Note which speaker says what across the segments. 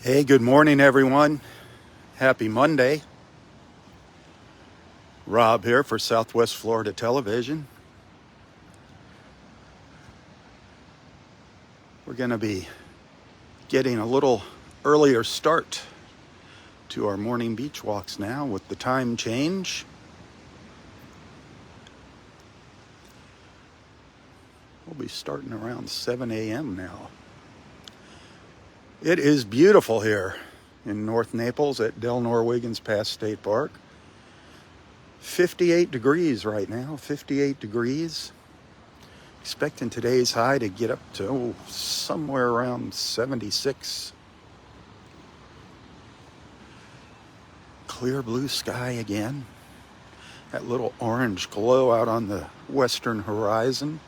Speaker 1: Hey, good morning, everyone. Happy Monday. Rob here for Southwest Florida Television. We're going to be getting a little earlier start to our morning beach walks now with the time change. We'll be starting around 7 a.m. now. It is beautiful here in North Naples at Delnor-Wiggins Pass State Park. 58 degrees right now, 58 degrees. Expecting today's high to get up to somewhere around 76. Clear blue sky again. That little orange glow out on the western horizon.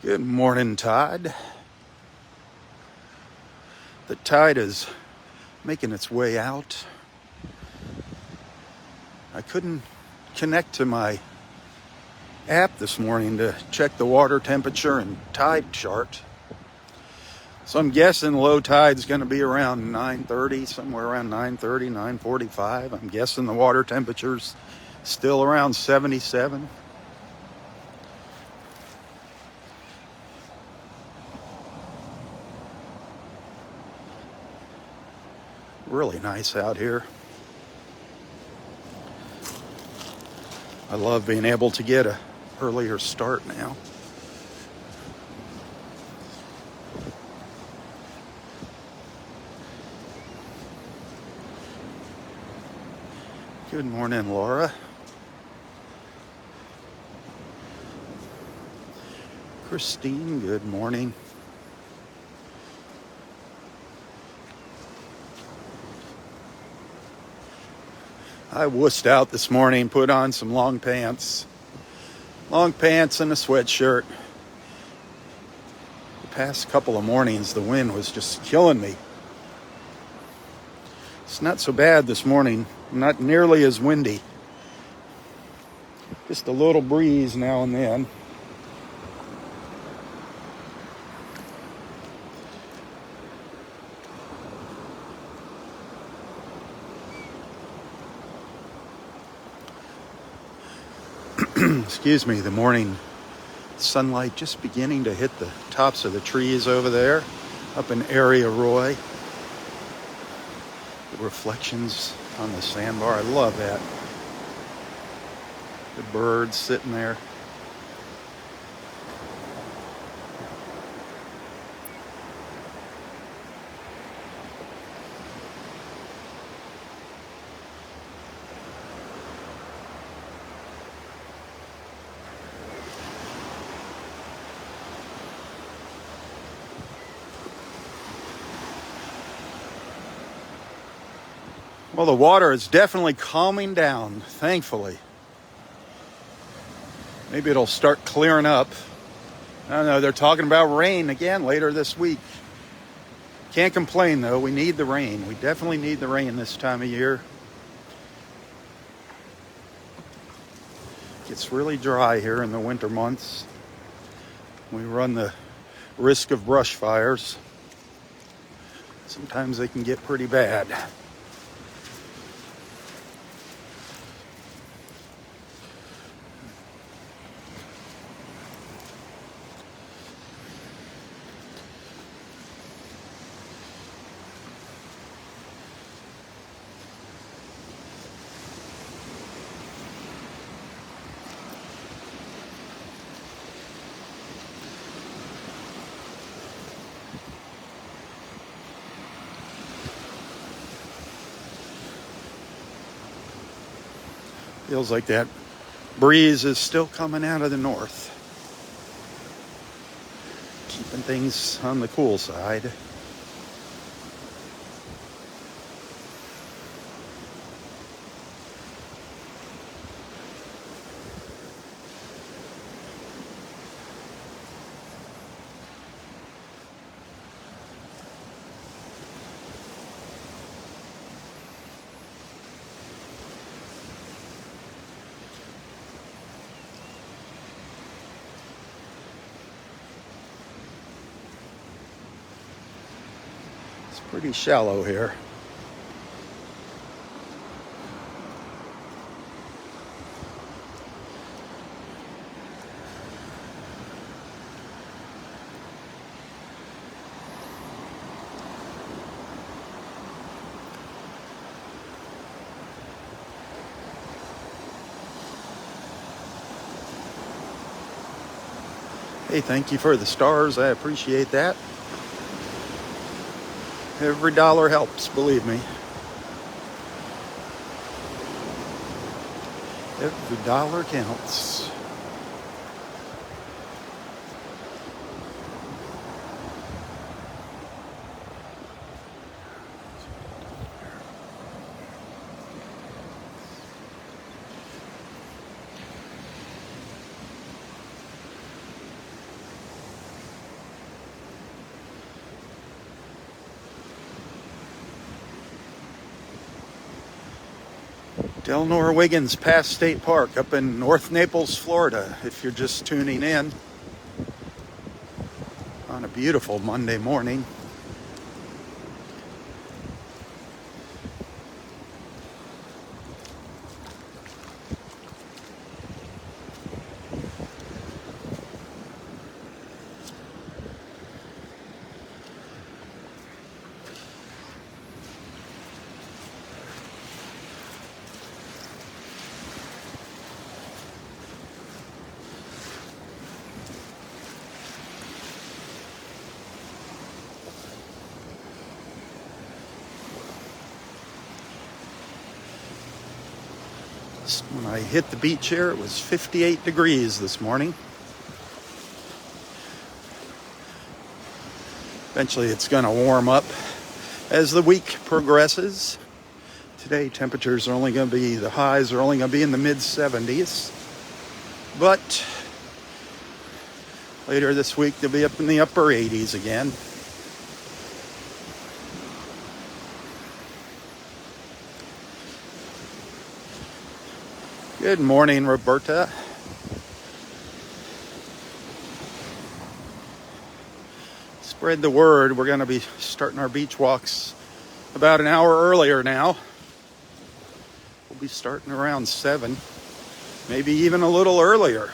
Speaker 1: Good morning, Todd. The tide is making its way out. I couldn't connect to my app this morning to check the water temperature and tide chart. So I'm guessing low tide's going to be around 9:30, somewhere around 9:30, 9:45. I'm guessing the water temperature's still around 77. Really nice out here. I love being able to get an earlier start now. Good morning, Laura. Christine, good morning. I wussed out this morning, put on some long pants and a sweatshirt. The past couple of mornings, the wind was just killing me. It's not so bad this morning, not nearly as windy. Just a little breeze now and then. Excuse me, the morning sunlight just beginning to hit the tops of the trees over there, up in Area Roy. The reflections on the sandbar, I love that. The birds sitting there. Well, the water is definitely calming down, thankfully. Maybe it'll start clearing up. I don't know, they're talking about rain again later this week. Can't complain, though. We need the rain. We definitely need the rain this time of year. It gets really dry here in the winter months. We run the risk of brush fires. Sometimes they can get pretty bad. Feels like that breeze is still coming out of the north, keeping things on the cool side. Pretty shallow here. Hey, thank you for the stars. I appreciate that. Every dollar helps, believe me. Every dollar counts. Delnor-Wiggins Pass State Park up in North Naples, Florida, if you're just tuning in on a beautiful Monday morning. When I hit the beach here, it was 58 degrees this morning. Eventually it's going to warm up as the week progresses. Today temperatures are only going to be, the highs are only going to be in the mid 70s. But later this week they'll be up in the upper 80s again. Good morning, Roberta. Spread the word. We're going to be starting our beach walks about an hour earlier now. We'll be starting around 7, maybe even a little earlier.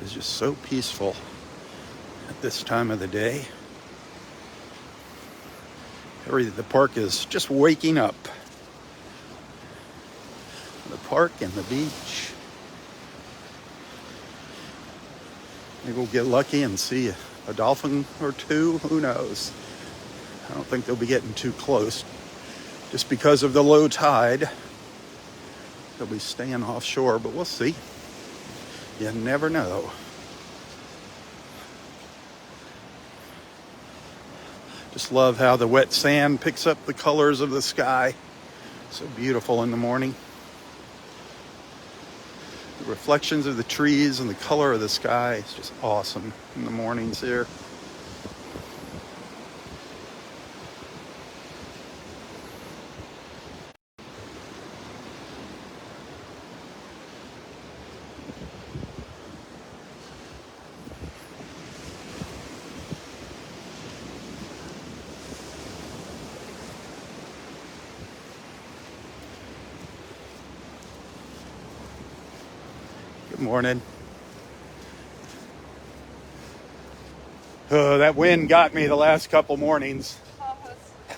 Speaker 1: It's just so peaceful at this time of the day. The park is just waking up. The park and the beach. Maybe we'll get lucky and see a dolphin or two. Who knows? I don't think they'll be getting too close. Just because of the low tide, they'll be staying offshore, but we'll see. You never know. Just love how the wet sand picks up the colors of the sky. So beautiful in the morning. The reflections of the trees and the color of the sky is just awesome in the mornings here. Good morning. That wind got me the last couple mornings.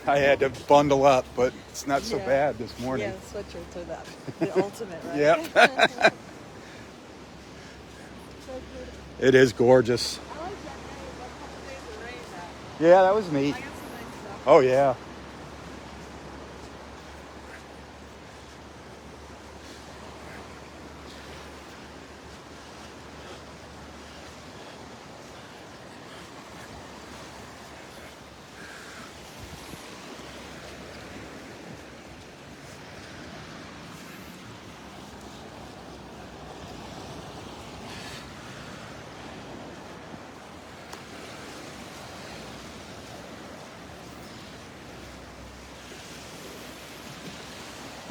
Speaker 1: I had to bundle up, but it's not so bad this morning.
Speaker 2: Yeah, sweatshirt to that. The ultimate, right?
Speaker 1: Yep. It is gorgeous.
Speaker 2: I like that day, but a couple days of rain that.
Speaker 1: Yeah, that was neat.
Speaker 2: I got some nice stuff.
Speaker 1: Oh, yeah.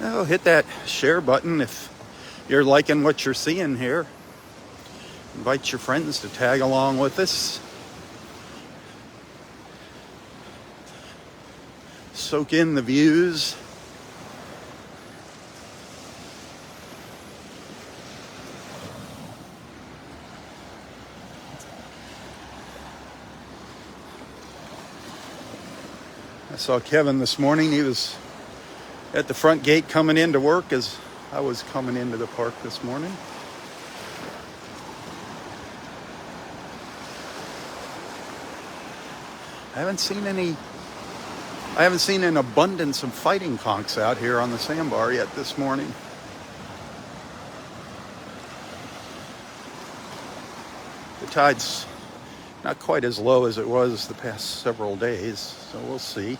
Speaker 1: Oh, hit that share button if you're liking what you're seeing here. Invite your friends to tag along with us. Soak in the views. I saw Kevin this morning. He was at the front gate coming into work as I was coming into the park this morning. I haven't seen an abundance of fighting conchs out here on the sandbar yet this morning. The tide's not quite as low as it was the past several days, so we'll see.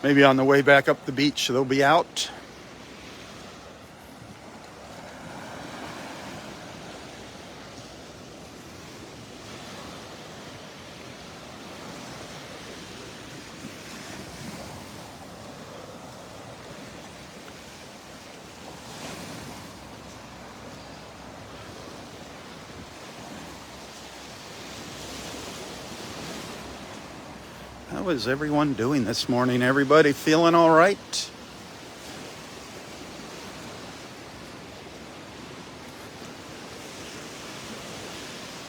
Speaker 1: Maybe on the way back up the beach they'll be out. How is everyone doing this morning? Everybody feeling all right?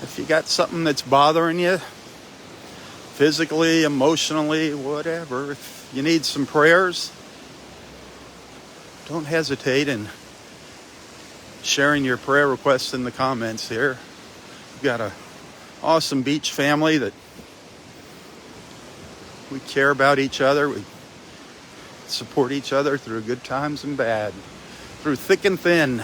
Speaker 1: If you got something that's bothering you, physically, emotionally, whatever, if you need some prayers, don't hesitate in sharing your prayer requests in the comments here. We've got an awesome beach family that we care about each other. We support each other through good times and bad, through thick and thin.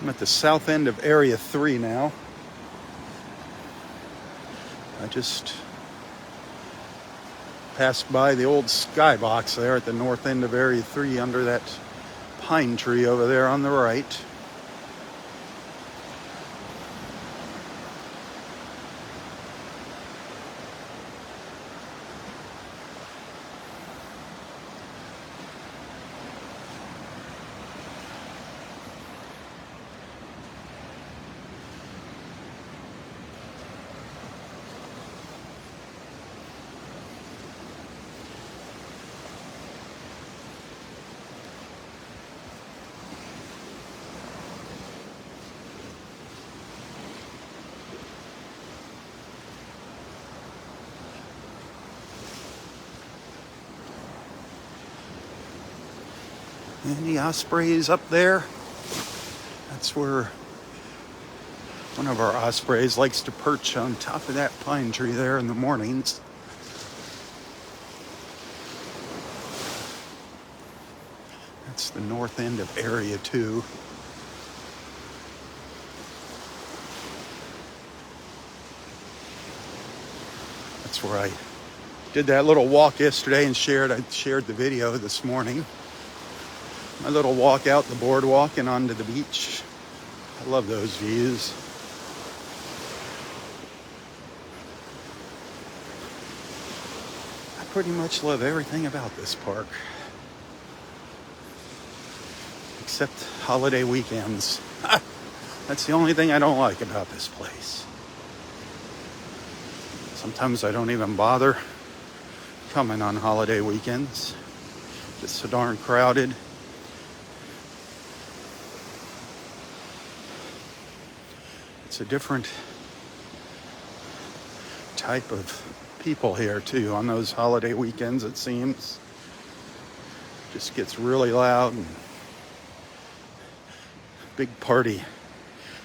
Speaker 1: I'm at the south end of Area 3 now. I just passed by the old skybox there at the north end of Area 3 under that pine tree over there on the right. Any ospreys up there? That's where one of our ospreys likes to perch on top of that pine tree there in the mornings. That's the north end of Area 2. That's where I did that little walk yesterday and I shared the video this morning. My little walk out the boardwalk and onto the beach. I love those views. I pretty much love everything about this park. Except holiday weekends. That's the only thing I don't like about this place. Sometimes I don't even bother coming on holiday weekends. It's so darn crowded. It's a different type of people here too on those holiday weekends, it seems. Just gets really loud and big party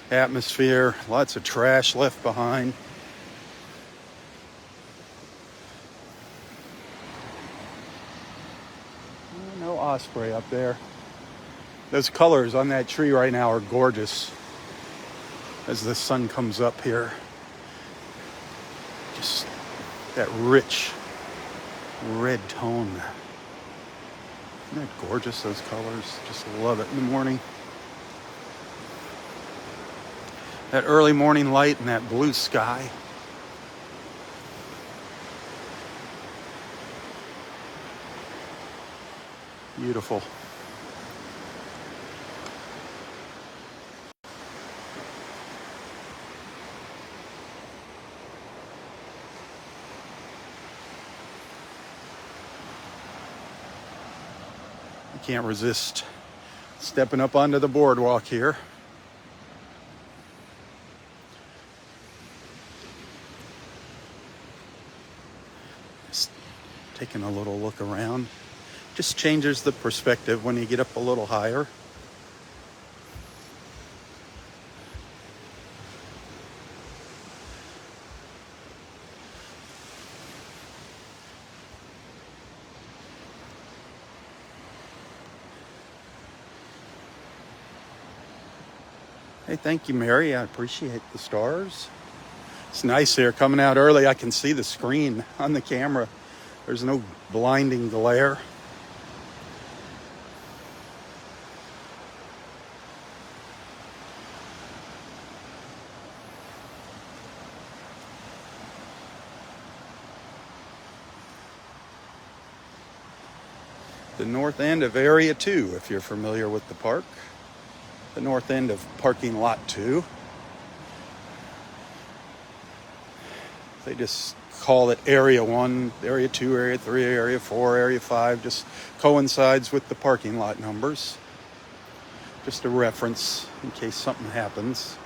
Speaker 1: atmosphere, lots of trash left behind. No osprey up there. Those colors on that tree right now are gorgeous. As the sun comes up here, just that rich red tone. Isn't that gorgeous, those colors? Just love it in the morning. That early morning light and that blue sky. Beautiful. I can't resist stepping up onto the boardwalk here. Just taking a little look around. Just changes the perspective when you get up a little higher. Hey, thank you, Mary. I appreciate the stars. It's nice here. Coming out early, I can see the screen on the camera. There's no blinding glare. The north end of Area 2, if you're familiar with the park. The north end of Parking Lot 2. They just call it Area 1, Area 2, Area 3, Area 4, Area 5. Just coincides with the parking lot numbers. Just a reference in case something happens.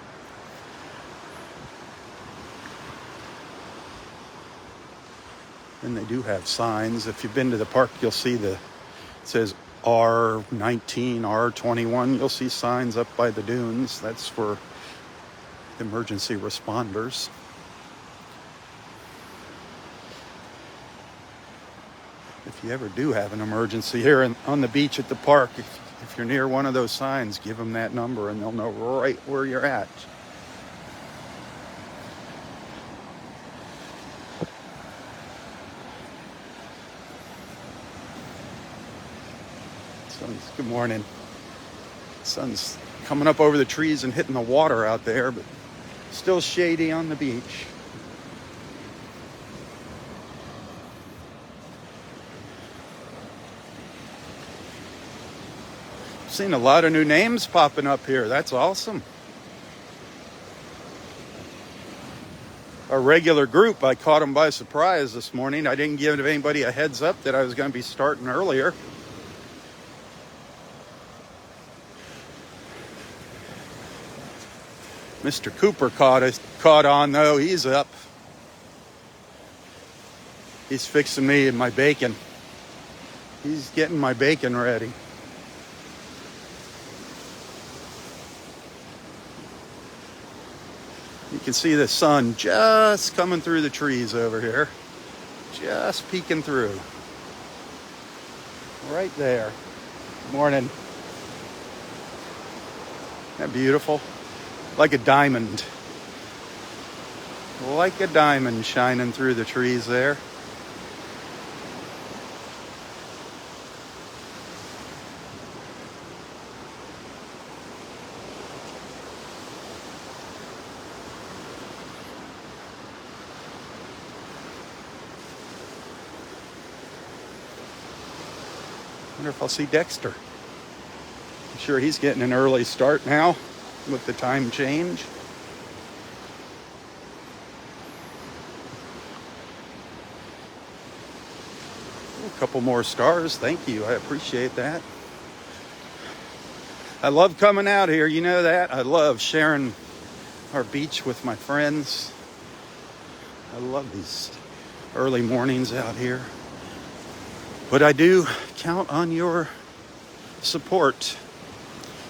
Speaker 1: And they do have signs. If you've been to the park, you'll see it says R19, R21. You'll see signs up by the dunes. That's for emergency responders. If you ever do have an emergency here on the beach at the park, if you're near one of those signs, give them that number and they'll know right where you're at. Good morning. Sun's coming up over the trees and hitting the water out there, but still shady on the beach. Seen a lot of new names popping up here. That's awesome. A regular group, I caught them by surprise this morning. I didn't give anybody a heads up that I was going to be starting earlier. Mr. Cooper caught on though. He's up. He's fixing me and my bacon. He's getting my bacon ready. You can see the sun just coming through the trees over here. Just peeking through. Right there. Morning. Isn't that beautiful? Like a diamond. Like a diamond shining through the trees there. Wonder if I'll see Dexter. I'm sure he's getting an early start now with the time change. A couple more stars. Thank you. I appreciate that. I love coming out here. You know that. I love sharing our beach with my friends. I love these early mornings out here. But I do count on your support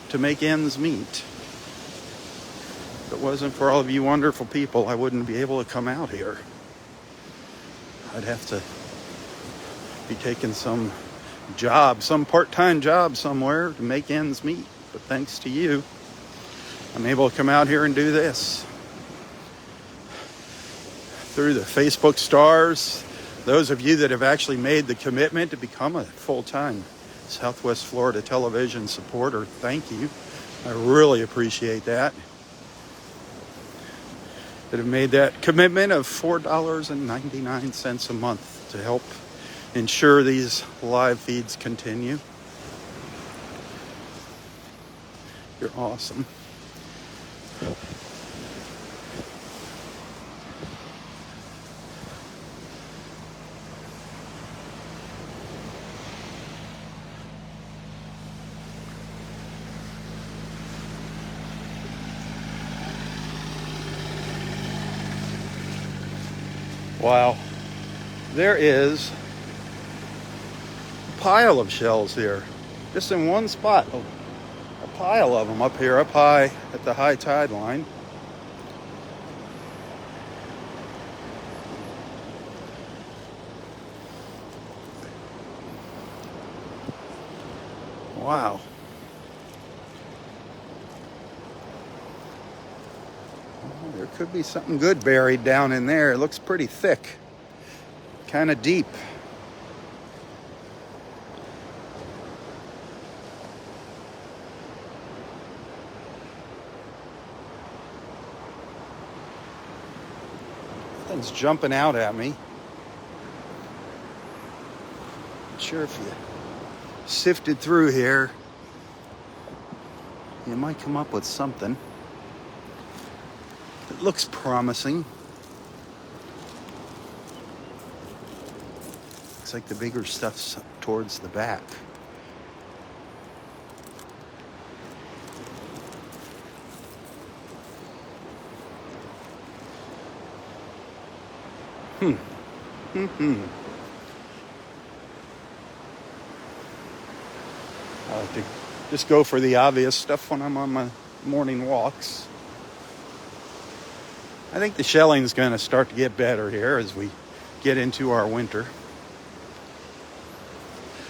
Speaker 1: to make ends meet. If it wasn't for all of you wonderful people, I wouldn't be able to come out here. I'd have to be taking some job, some part-time job somewhere to make ends meet. But thanks to you, I'm able to come out here and do this. Through the Facebook stars, those of you that have actually made the commitment to become a full-time Southwest Florida television supporter, thank you. I really appreciate that. That have made that commitment of $4.99 a month to help ensure these live feeds continue. You're awesome. Wow, there is a pile of shells here, just in one spot. A pile of them up here, up high at the high tide line. Wow. There could be something good buried down in there. It looks pretty thick, kind of deep. Thing's jumping out at me. Not sure if you sifted through here, you might come up with something. It looks promising. Looks like the bigger stuff's up towards the back. I like to just go for the obvious stuff when I'm on my morning walks. I think the shelling is going to start to get better here as we get into our winter.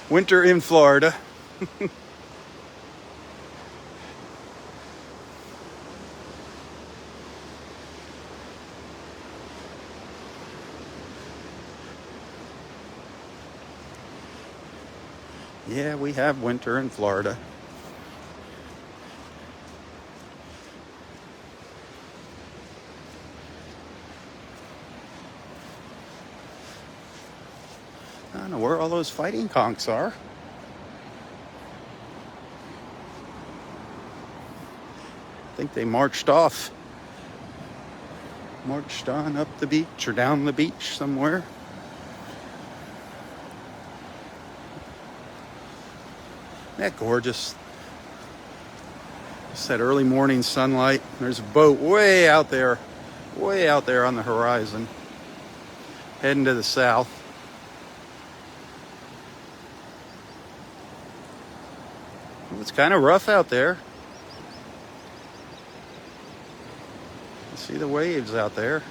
Speaker 1: Winter in Florida. Yeah, we have winter in Florida. I don't know where all those fighting conchs are. I think they marched off. Marched on up the beach or down the beach somewhere. Isn't that gorgeous? It's that early morning sunlight. There's a boat way out there on the horizon, heading to the south. It's kind of rough out there. You see the waves out there.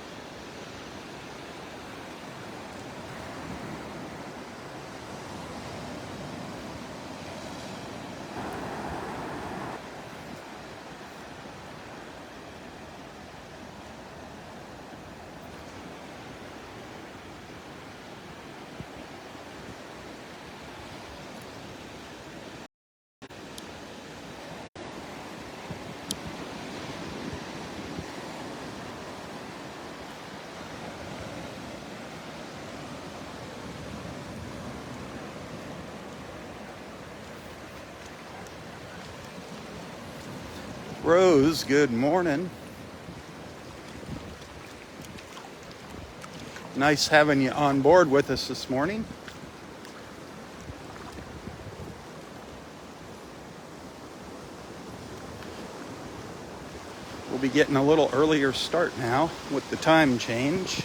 Speaker 1: Rose, good morning. Nice having you on board with us this morning. We'll be getting a little earlier start now with the time change.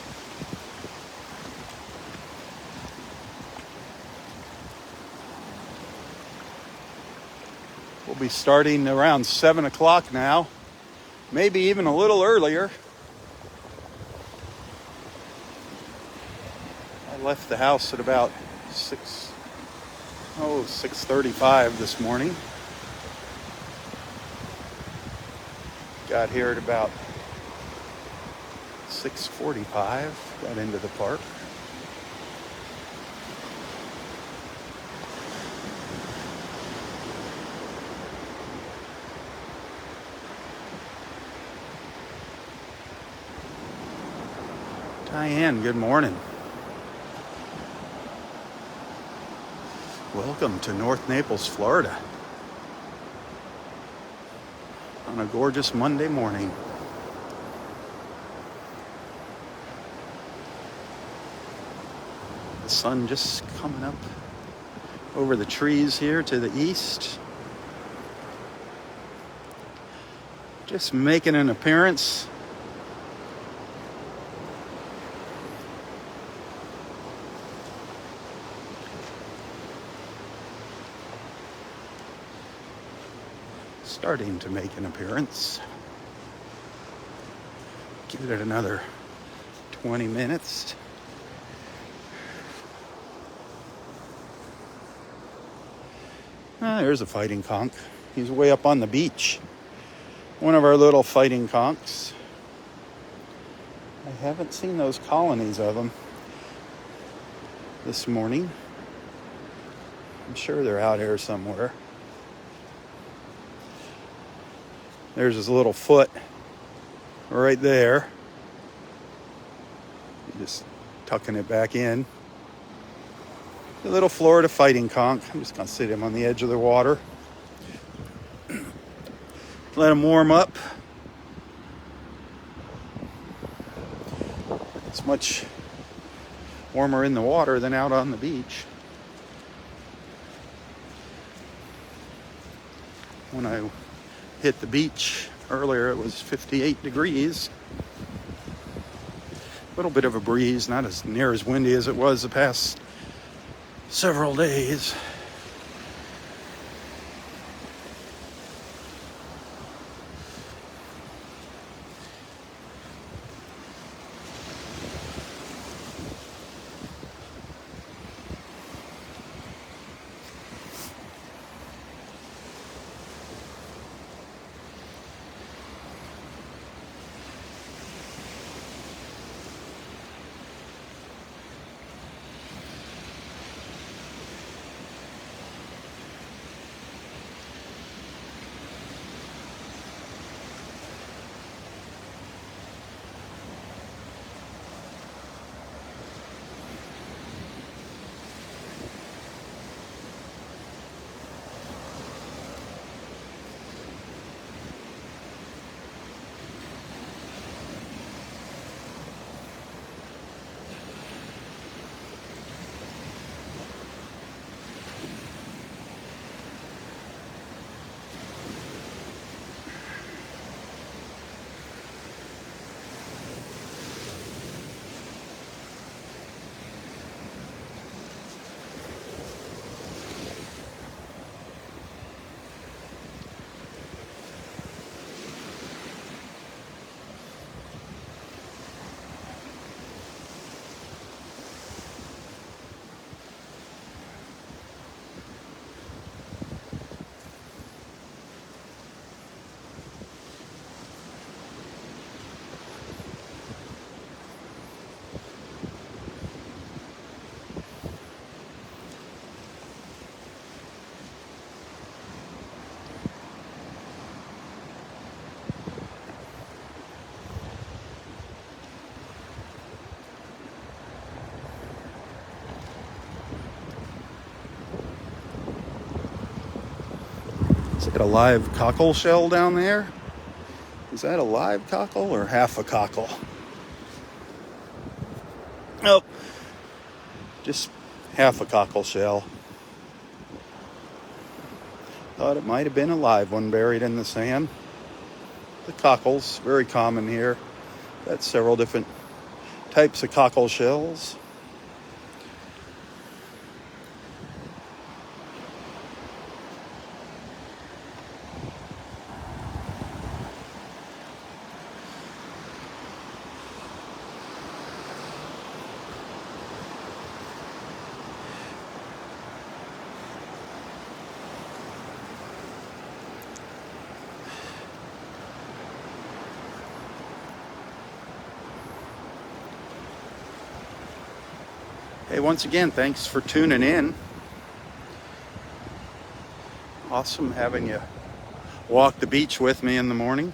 Speaker 1: We'll be starting around 7 o'clock now, maybe even a little earlier. I left the house at about 6:35 this morning. Got here at about 6:45, got into the park. Cheyenne, good morning. Welcome to North Naples, Florida, on a gorgeous Monday morning. The sun just coming up over the trees here to the east. Just making an appearance. Starting to make an appearance. Give it another 20 minutes. There's a fighting conch. He's way up on the beach. One of our little fighting conchs. I haven't seen those colonies of them this morning. I'm sure they're out here somewhere. There's his little foot right there. Just tucking it back in. The little Florida fighting conch. I'm just going to sit him on the edge of the water. Let him warm up. It's much warmer in the water than out on the beach. When I hit the beach earlier, it was 58 degrees. A little bit of a breeze, not as near as windy as it was the past several days. Is that a live cockle shell down there? Is that a live cockle or half a cockle? Nope. Just half a cockle shell. Thought it might have been a live one buried in the sand. The cockles, very common here. That's several different types of cockle shells. Hey, once again, thanks for tuning in. Awesome having you walk the beach with me in the morning.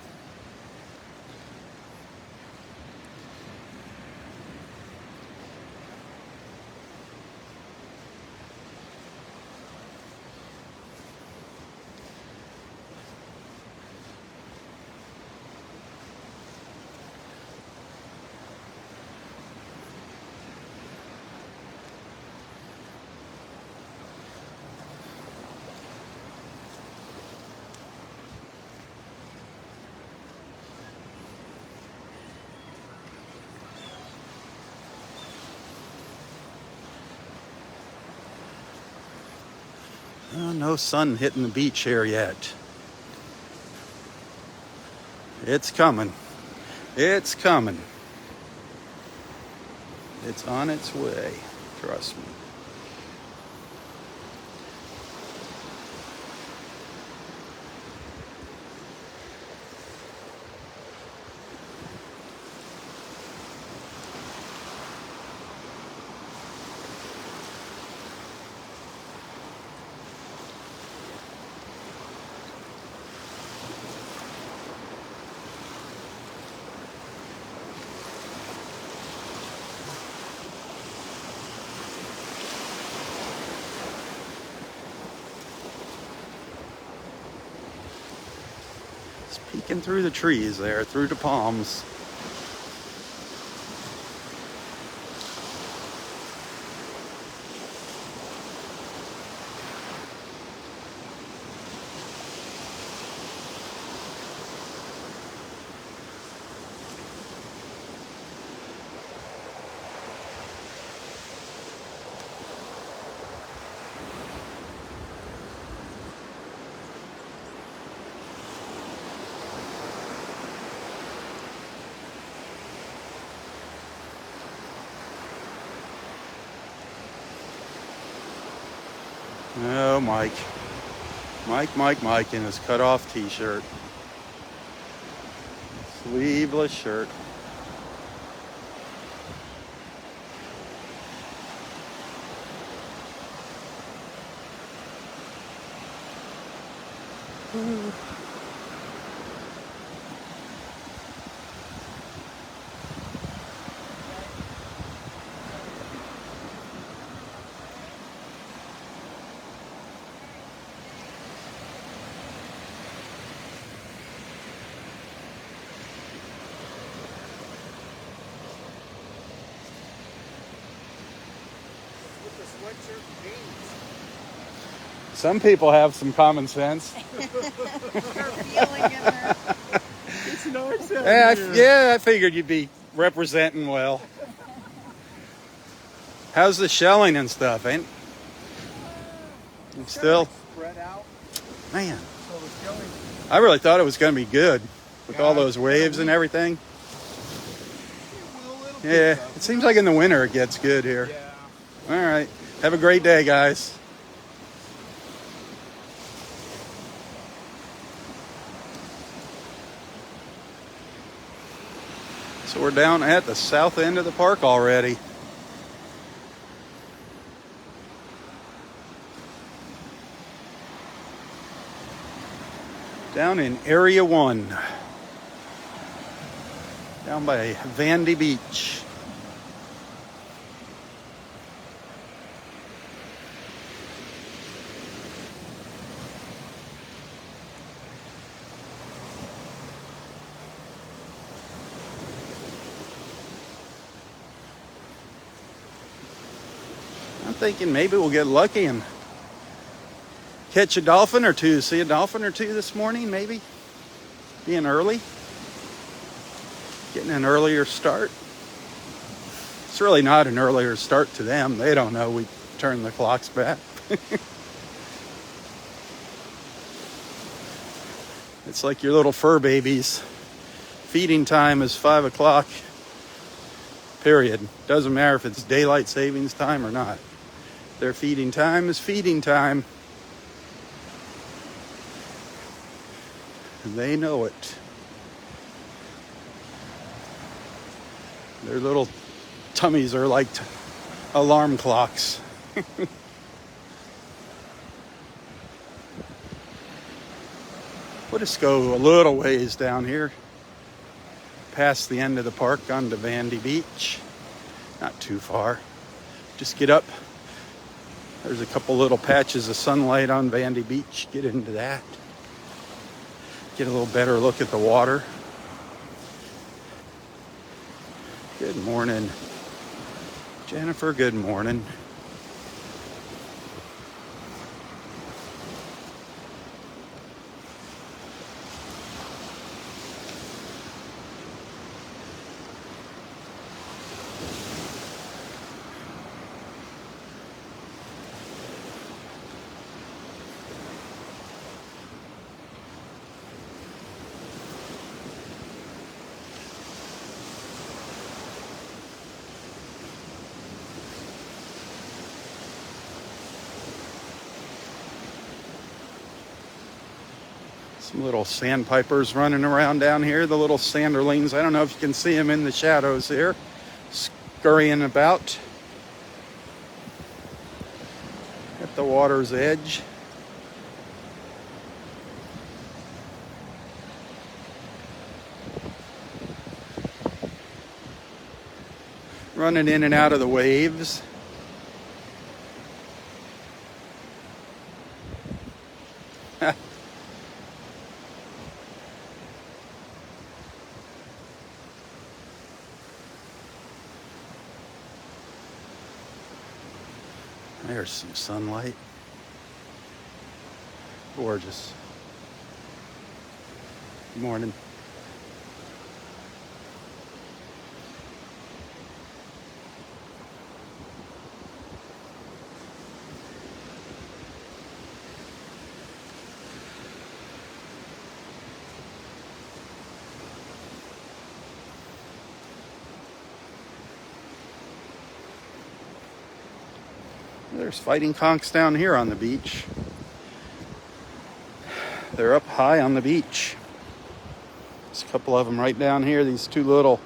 Speaker 1: Oh, no sun hitting the beach here yet. It's coming. It's coming. It's on its way. Trust me. Peeking through the trees there, through the palms. Oh, Mike in his cut-off t-shirt. Sleeveless shirt. Some people have some common sense.
Speaker 3: It's nice out here.
Speaker 1: Yeah, I figured you'd be representing well. How's the shelling and stuff, ain't? Still?
Speaker 3: Spread out.
Speaker 1: Man,
Speaker 3: So the shelling.
Speaker 1: I really thought it was going to be good with all those waves and everything. Yeah, it seems like in the winter it gets good here.
Speaker 3: Yeah.
Speaker 1: All right. Have a great day, guys. So we're down at the south end of the park already. Down in Area 1. Down by Vandy Beach. I'm thinking maybe we'll get lucky and catch a dolphin or two. See a dolphin or two this morning, maybe. Being early. Getting an earlier start. It's really not an earlier start to them. They don't know we turn the clocks back. It's like your little fur babies. Feeding time is 5 o'clock. Period. Doesn't matter if it's daylight savings time or not. Their feeding time is feeding time. And they know it. Their little tummies are like alarm clocks. We'll just go a little ways down here. Past the end of the park onto Vandy Beach. Not too far. Just get up. There's a couple little patches of sunlight on Vandy Beach. Get into that. Get a little better look at the water. Good morning. Jennifer, good morning. Some little sandpipers running around down here. The little sanderlings. I don't know if you can see them in the shadows here. Scurrying about at the water's edge. Running in and out of the waves. There's some sunlight. Gorgeous. Good morning. There's fighting conchs down here on the beach. They're up high on the beach. There's a couple of them right down here. These two little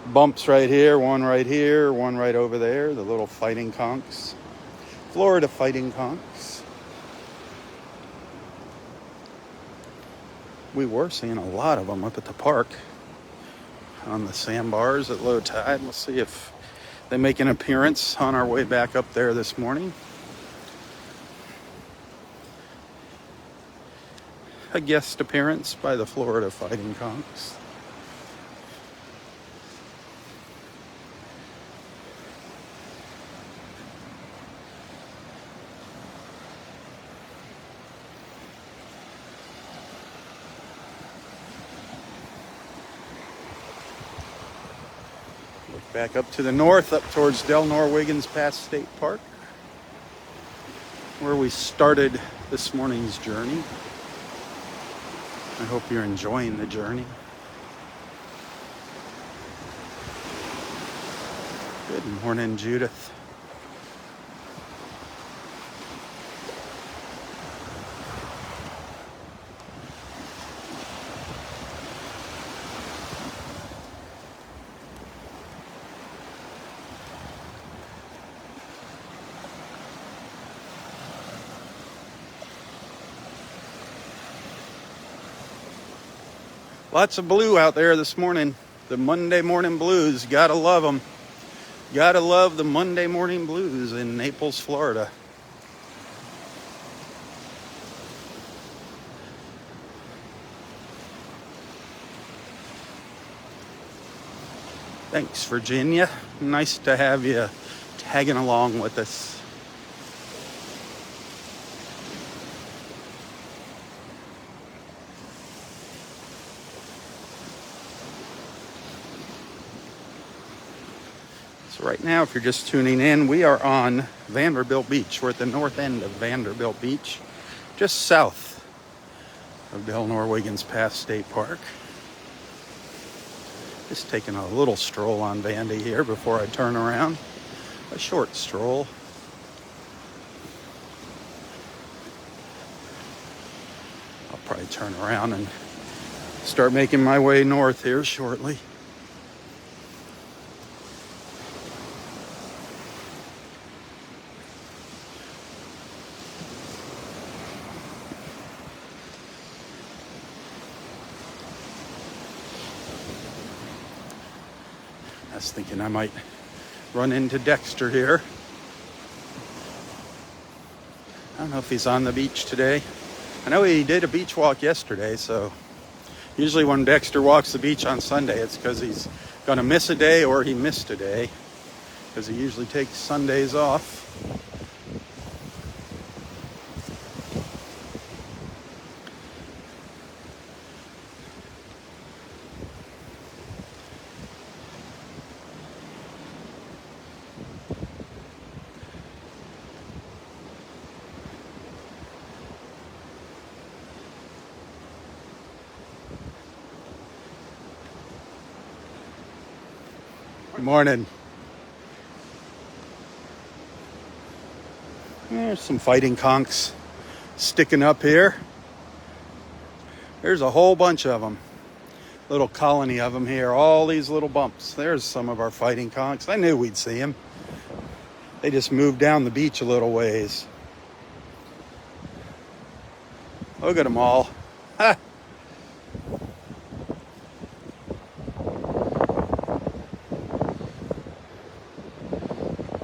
Speaker 1: bumps right here, one right over there. The little fighting conchs. Florida fighting conchs. We were seeing a lot of them up at the park on the sandbars at low tide. We'll see if they make an appearance on our way back up there this morning. A guest appearance by the Florida fighting conchs. Back up to the north, up towards Delnor-Wiggins past State Park, where we started this morning's journey. I hope you're enjoying the journey. Good morning, Judith. Lots of blue out there this morning. The Monday morning blues. Gotta love them. Gotta love the Monday morning blues in Naples, Florida. Thanks, Virginia. Nice to have you tagging along with us. Right now, if you're just tuning in, we are on Vanderbilt Beach. We're at the north end of Vanderbilt Beach, just south of Delnor-Wiggins past State Park. Just taking a little stroll on Vandy here before I turn around. A short stroll. I'll probably turn around and start making my way north here shortly. I was thinking I might run into Dexter here. I don't know if he's on the beach today. I know he did a beach walk yesterday, so usually when Dexter walks the beach on Sunday, it's because he's going to miss a day or he missed a day, because he usually takes Sundays off. Good morning. There's some fighting conchs sticking up here. There's a whole bunch of them. Little colony of them here. All these little bumps. There's some of our fighting conchs. I knew we'd see them. They just moved down the beach a little ways. Look at them all. Ha!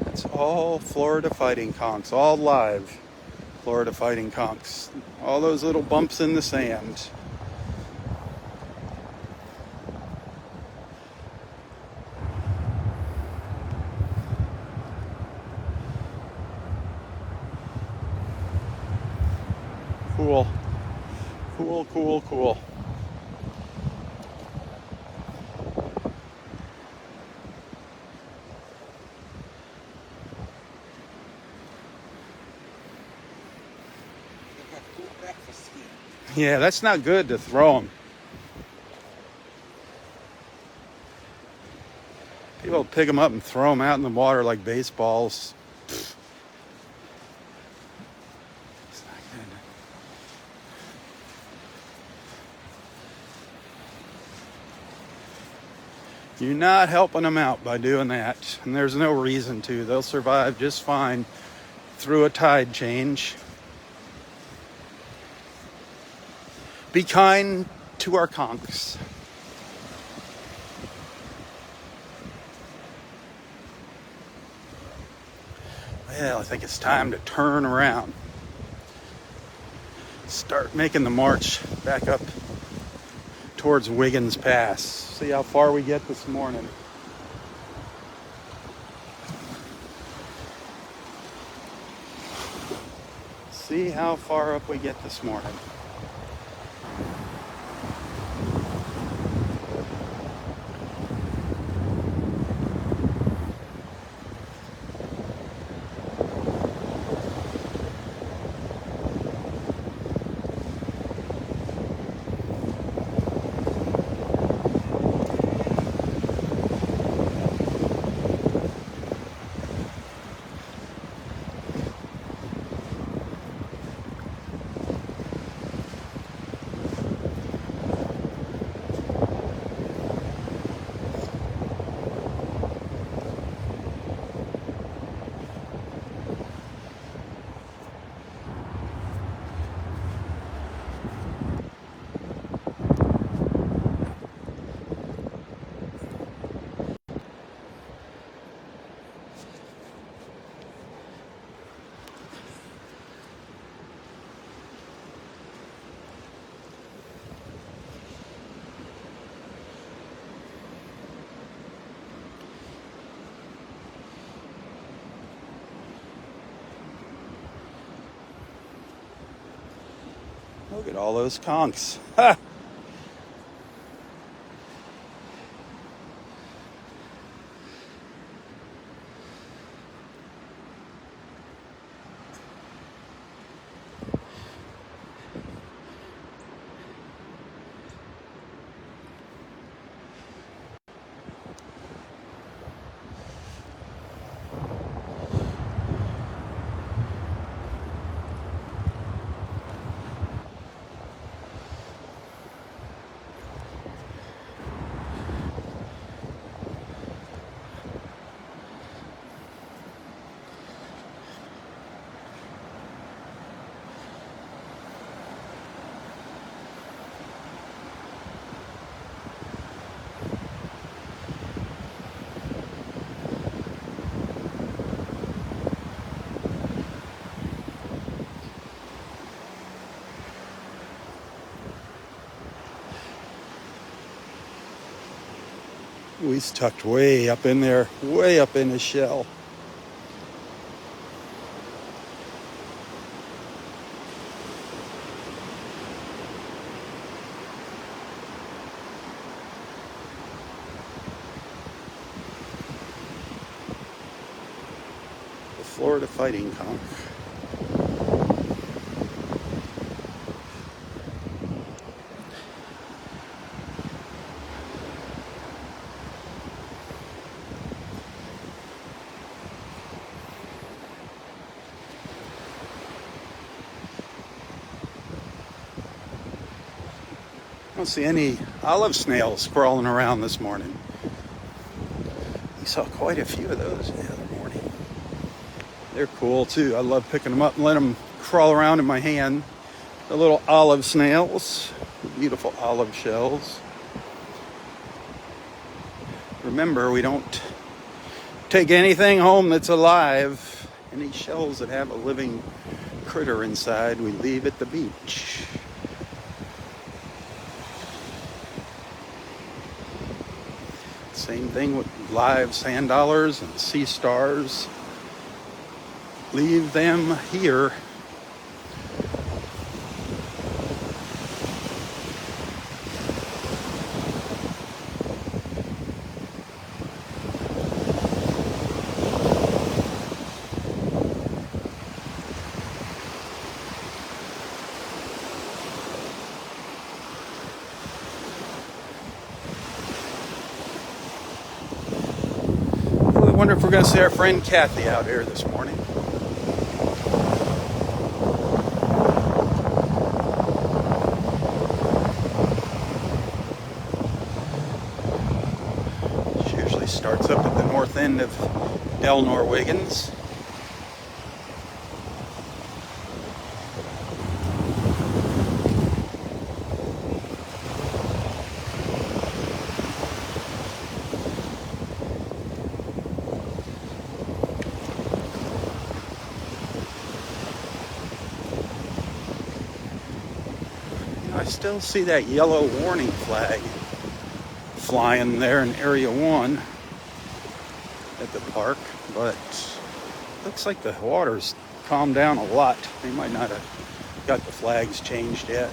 Speaker 1: It's all Florida fighting conchs. All live Florida fighting conchs. All those little bumps in the sand. Cool. Cool, cool, cool. Yeah, that's not good to throw them. People pick them up and throw them out in the water like baseballs. It's not good. You're not helping them out by doing that, and there's no reason to. They'll survive just fine through a tide change. Be kind to our conchs. Well, I think it's time to turn around. Start making the march back up towards Wiggins Pass. See how far we get this morning. See how far up we get this morning. Look at all those conchs. Ha! He's tucked way up in there, way up in his shell. The Florida fighting conch. don't see any olive snails crawling around this morning. We saw quite a few of those the other morning. They're cool too. I love picking them up and letting them crawl around in my hand. The little olive snails, beautiful olive shells. Remember, we don't take anything home that's alive. Any shells that have a living critter inside, we leave at the beach. Same thing with live sand dollars and sea stars. Leave them here. I wonder if we're going to see our friend Kathy out here this morning. She usually starts up at the north end of Delnor-Wiggins. I still see that yellow warning flag flying there in Area 1 at the park, but looks like the water's calmed down a lot. They might not have got the flags changed yet.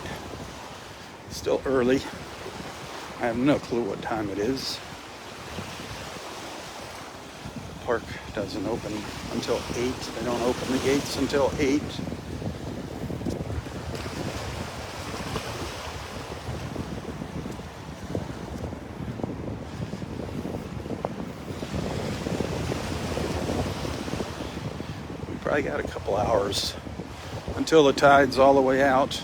Speaker 1: Still early. I have no clue what time it is. The park doesn't open until 8. They don't open the gates until 8. I got a couple hours until the tide's all the way out.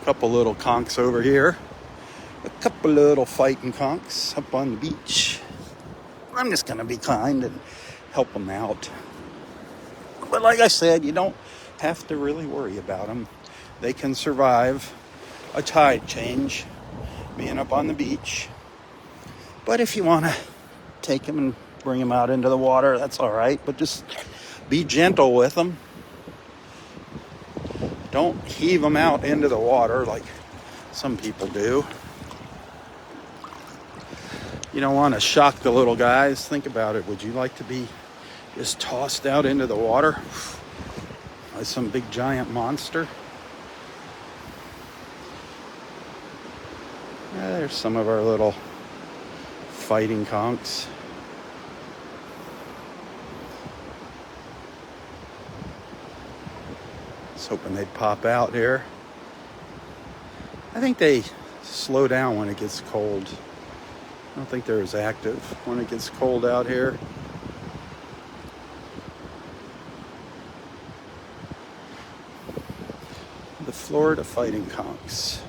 Speaker 1: Couple little conchs over here. A couple little fighting conchs up on the beach. I'm just going to be kind and help them out. But like I said, you don't have to really worry about them. They can survive a tide change being up on the beach. But if you want to take them and bring them out into the water, that's all right. But just be gentle with them. Don't heave them out into the water like some people do. You don't want to shock the little guys. Think about it. Would you like to be just tossed out into the water by some big giant monster? There's some of our little fighting conchs. Hoping they'd pop out here. I think they slow down when it gets cold. I don't think they're as active when it gets cold out here. The Florida fighting conchs.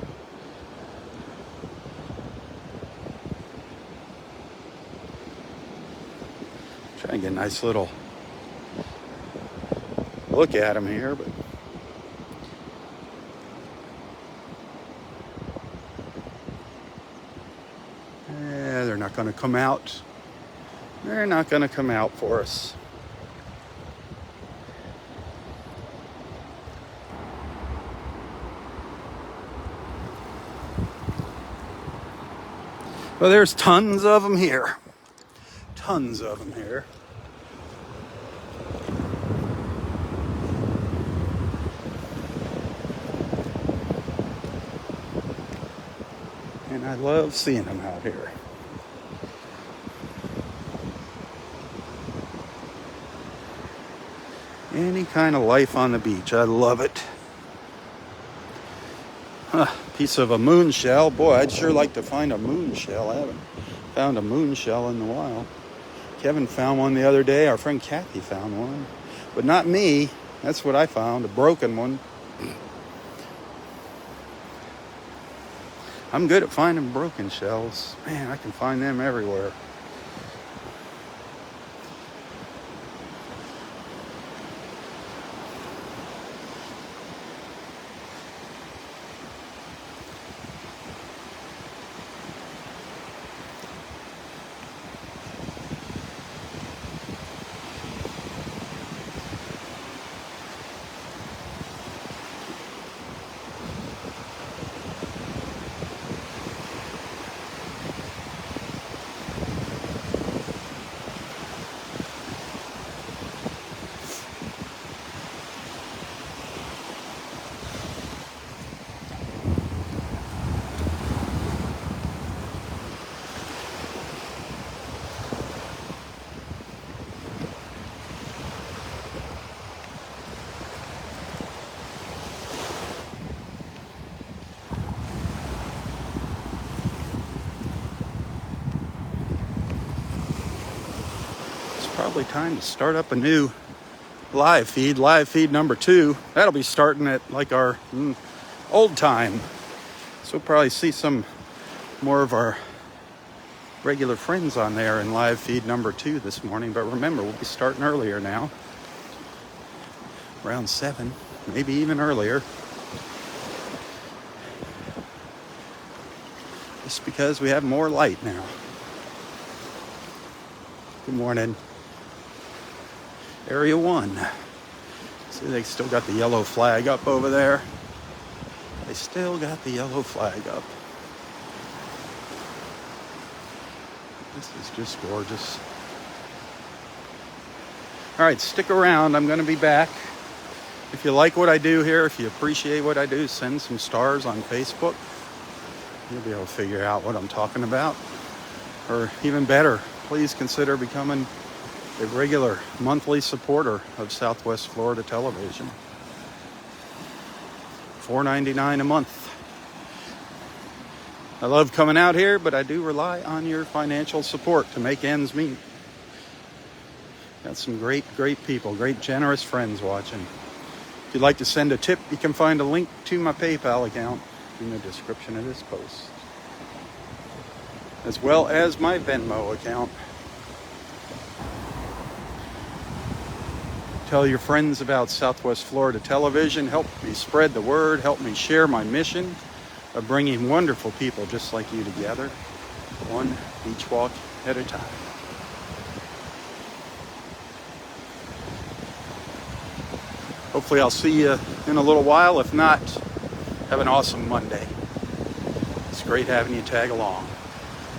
Speaker 1: Try and get a nice little look at them here, but they're not going to come out. They're not going to come out for us. Well, there's tons of them here. Tons of them here. And I love seeing them out here. Any kind of life on the beach. I love it. Piece of a moon shell. Boy, I'd sure like to find a moon shell. I haven't found a moon shell in a while. Kevin found one the other day. Our friend Kathy found one. But not me. That's what I found, a broken one. I'm good at finding broken shells. Man, I can find them everywhere. Probably time to start up a new live feed number 2. That'll be starting at like our old time. So we'll probably see some more of our regular friends on there in live feed number 2 this morning. But remember, we'll be starting earlier now. Around 7, maybe even earlier. Just because we have more light now. Good morning. Area 1. See, they still got the yellow flag up over there. They still got the yellow flag up. This is just gorgeous. All right, stick around. I'm going to be back. If you like what I do here, if you appreciate what I do, send some stars on Facebook. You'll be able to figure out what I'm talking about. Or even better, please consider becoming a regular monthly supporter of Southwest Florida Television. $4.99 a month. I love coming out here, but I do rely on your financial support to make ends meet. Got some great people, great generous friends watching. If you'd like to send a tip, you can find a link to my PayPal account in the description of this post, as well as my Venmo account. Tell your friends about Southwest Florida Television. Help me spread the word. Help me share my mission of bringing wonderful people just like you together, one beach walk at a time. Hopefully I'll see you in a little while. If not, have an awesome Monday. It's great having you tag along.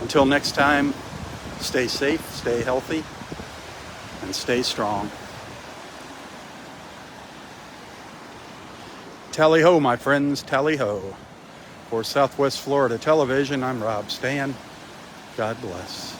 Speaker 1: Until next time, stay safe, stay healthy, and stay strong. Tally ho, my friends, tally ho. For Southwest Florida Television, I'm Robb Stan. God bless.